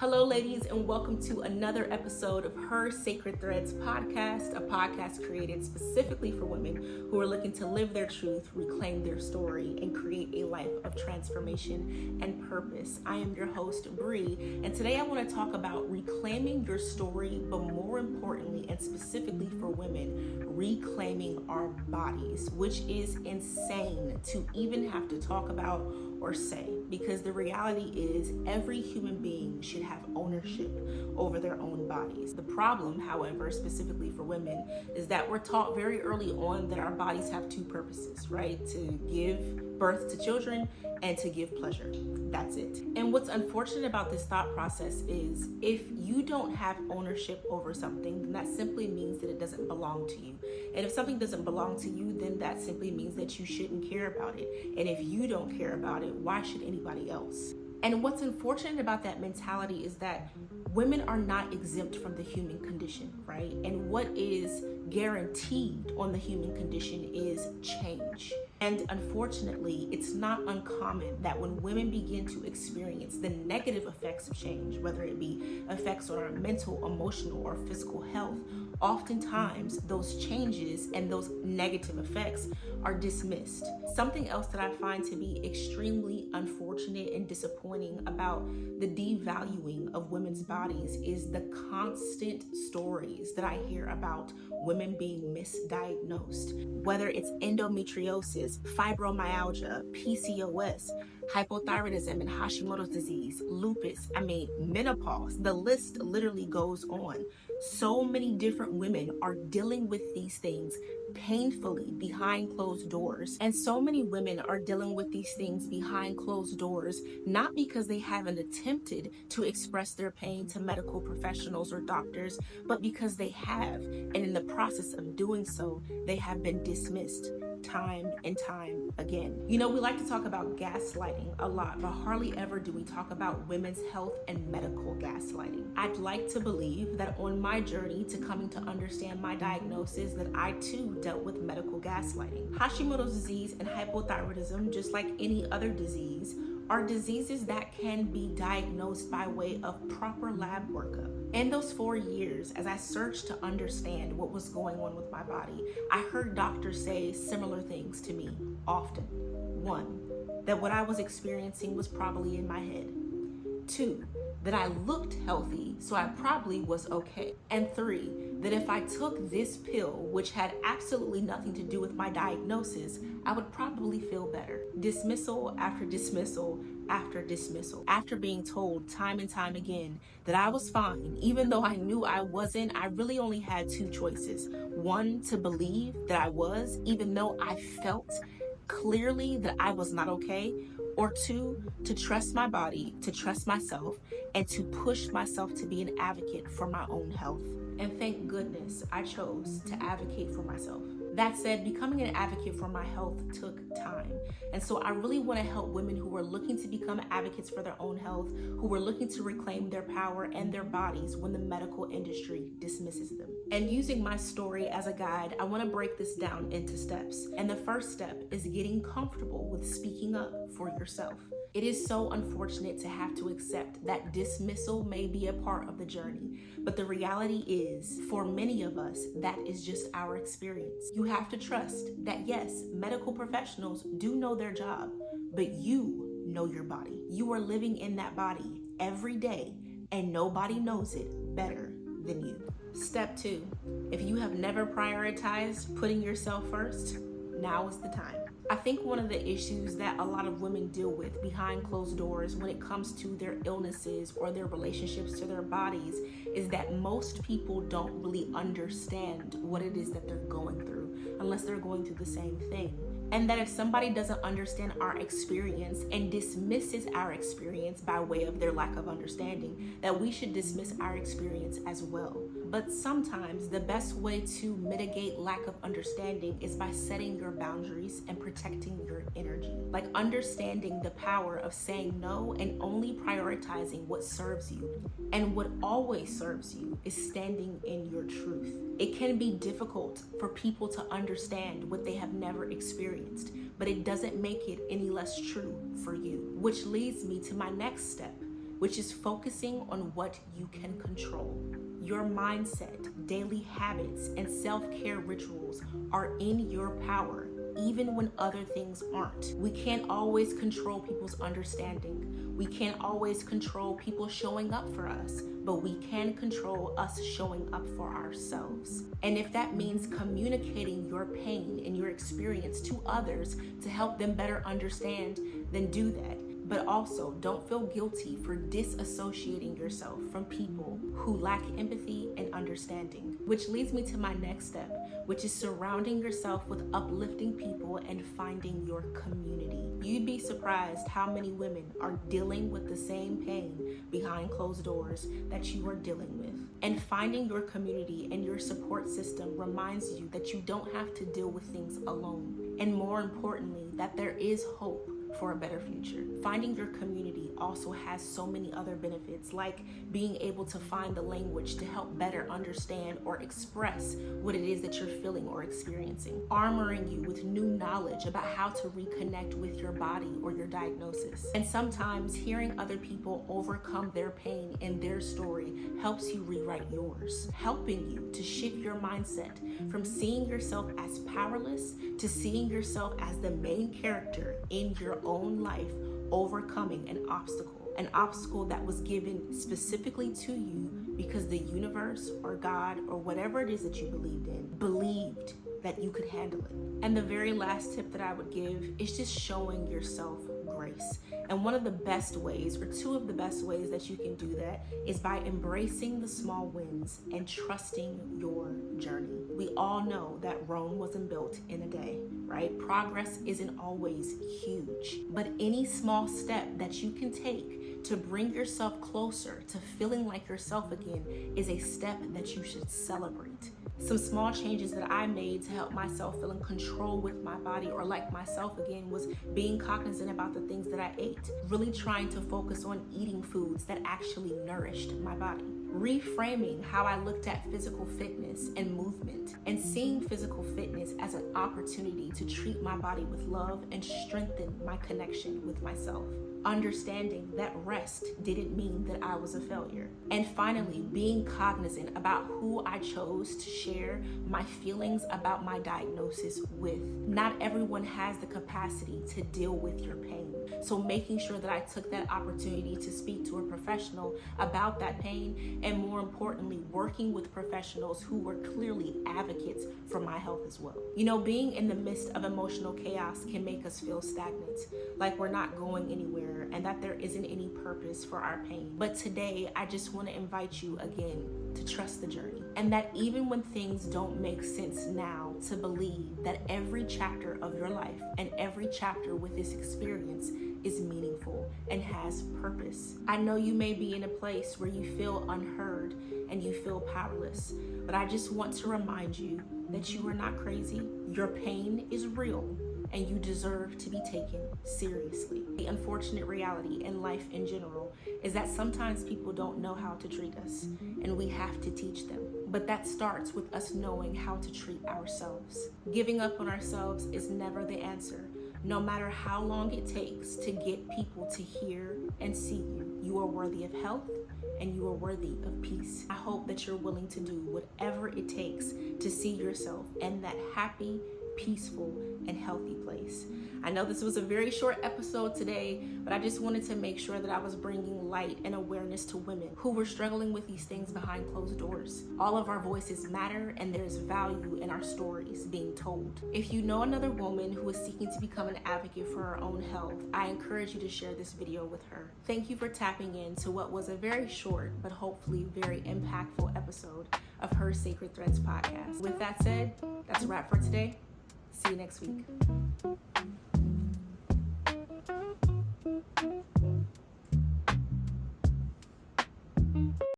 Hello, ladies, and welcome to another episode of Her Sacred Threads podcast, a podcast created specifically for women who are looking to live their truth, reclaim their story, and create a life of transformation and purpose. I am your host, Bree, and today I want to talk about reclaiming your story, but more importantly, and specifically for women, reclaiming our bodies, which is insane to even have to talk about or say, because the reality is every human being should have ownership over their own bodies. The problem, however, specifically for women, is that we're taught very early on that our bodies have two purposes, right? To give birth to children and to give pleasure. That's it. And what's unfortunate about this thought process is if you don't have ownership over something, then that simply means that it doesn't belong to you. And if something doesn't belong to you, then that simply means that you shouldn't care about it. And if you don't care about it, why should anybody else? And what's unfortunate about that mentality is that women are not exempt from the human condition, right? And what is guaranteed on the human condition is change. And unfortunately, it's not uncommon that when women begin to experience the negative effects of change, whether it be effects on our mental, emotional, or physical health, oftentimes those changes and those negative effects are dismissed. Something else that I find to be extremely unfortunate and disappointing about the devaluing of women's bodies is the constant stories that I hear about women being misdiagnosed, whether it's endometriosis, fibromyalgia, PCOS, hypothyroidism, and Hashimoto's disease, lupus, menopause. The list literally goes on. So many different women are dealing with these things painfully behind closed doors. And so many women are dealing with these things behind closed doors, not because they haven't attempted to express their pain to medical professionals or doctors, but because they have. And in the process of doing so, they have been dismissed time and time again. You know, we like to talk about gaslighting a lot, but hardly ever do we talk about women's health and medical gaslighting. I'd like to believe that on my journey to coming to understand my diagnosis, that I too dealt with medical gaslighting. Hashimoto's disease and hypothyroidism, just like any other disease, are diseases that can be diagnosed by way of proper lab workup. In those 4 years, as I searched to understand what was going on with my body, I heard doctors say similar things to me often. 1, that what I was experiencing was probably in my head. 2, that I looked healthy, so I probably was okay. And 3, that if I took this pill, which had absolutely nothing to do with my diagnosis, I would probably feel better. Dismissal after dismissal after dismissal. After being told time and time again that I was fine, even though I knew I wasn't, I really only had 2 choices. 1, to believe that I was, even though I felt clearly that I was not okay. Or 2, to trust my body, to trust myself, and to push myself to be an advocate for my own health. And thank goodness I chose to advocate for myself. That said, becoming an advocate for my health took time. And so I really want to help women who are looking to become advocates for their own health, who are looking to reclaim their power and their bodies when the medical industry dismisses them. And using my story as a guide, I want to break this down into steps. And the first step is getting comfortable with speaking up for yourself. It is so unfortunate to have to accept that dismissal may be a part of the journey, but the reality is, for many of us, that is just our experience. You have to trust that yes, medical professionals do know their job, but you know your body. You are living in that body every day, and nobody knows it better than you. Step 2, if you have never prioritized putting yourself first, now is the time. I think one of the issues that a lot of women deal with behind closed doors when it comes to their illnesses or their relationships to their bodies is that most people don't really understand what it is that they're going through unless they're going through the same thing. And that if somebody doesn't understand our experience and dismisses our experience by way of their lack of understanding, that we should dismiss our experience as well. But sometimes the best way to mitigate lack of understanding is by setting your boundaries and protecting your energy. Like understanding the power of saying no and only prioritizing what serves you. And what always serves you is standing in your truth. It can be difficult for people to understand what they have never experienced, but it doesn't make it any less true for you. Which leads me to my next step, which is focusing on what you can control. Your mindset, daily habits, and self-care rituals are in your power, even when other things aren't. We can't always control people's understanding. We can't always control people showing up for us, but we can control us showing up for ourselves. And if that means communicating your pain and your experience to others to help them better understand, then do that. But also, don't feel guilty for disassociating yourself from people who lack empathy and understanding. Which leads me to my next step, which is surrounding yourself with uplifting people and finding your community. You'd be surprised how many women are dealing with the same pain behind closed doors that you are dealing with. And finding your community and your support system reminds you that you don't have to deal with things alone. And more importantly, that there is hope for a better future. Finding your community also has so many other benefits, like being able to find the language to help better understand or express what it is that you're feeling or experiencing, armoring you with new knowledge about how to reconnect with your body or your diagnosis. And sometimes hearing other people overcome their pain and their story helps you rewrite yours, helping you to shift your mindset from seeing yourself as powerless to seeing yourself as the main character in your own life, overcoming an obstacle that was given specifically to you because the universe or God or whatever it is that you believed that you could handle it. And the very last tip that I would give is just showing yourself grace. And one of the best ways, or two of the best ways that you can do that, is by embracing the small wins and trusting your journey. We all know that Rome wasn't built in a day, right? Progress isn't always huge, but any small step that you can take to bring yourself closer to feeling like yourself again is a step that you should celebrate. Some small changes that I made to help myself feel in control with my body or like myself again was being cognizant about the things that I ate, really trying to focus on eating foods that actually nourished my body, reframing how I looked at physical fitness and movement, and seeing physical fitness as an opportunity to treat my body with love and strengthen my connection with myself. Understanding that rest didn't mean that I was a failure. And finally, being cognizant about who I chose to share my feelings about my diagnosis with. Not everyone has the capacity to deal with your pain. So making sure that I took that opportunity to speak to a professional about that pain, and more importantly, working with professionals who were clearly advocates for my health as well. You know, being in the midst of emotional chaos can make us feel stagnant, like we're not going anywhere and that there isn't any purpose for our pain. But today, I just want to invite you again to trust the journey, and that even when things don't make sense now, to believe that every chapter of your life and every chapter with this experience is meaningful and has purpose. I know you may be in a place where you feel unheard and you feel powerless, but I just want to remind you that you are not crazy. Your pain is real, and you deserve to be taken seriously. The unfortunate reality in life in general is that sometimes people don't know how to treat us, and we have to teach them. But that starts with us knowing how to treat ourselves. Giving up on ourselves is never the answer, no matter how long it takes to get people to hear and see you. You are worthy of health, and you are worthy of peace. I hope that you're willing to do whatever it takes to see yourself in that happy, peaceful, and healthy place. I know this was a very short episode today, but I just wanted to make sure that I was bringing light and awareness to women who were struggling with these things behind closed doors. All of our voices matter, and there's value in our stories being told. If you know another woman who is seeking to become an advocate for her own health, I encourage you to share this video with her. Thank you for tapping into what was a very short, but hopefully very impactful episode of Her Sacred Threads podcast. With that said, that's a wrap for today. See you next week.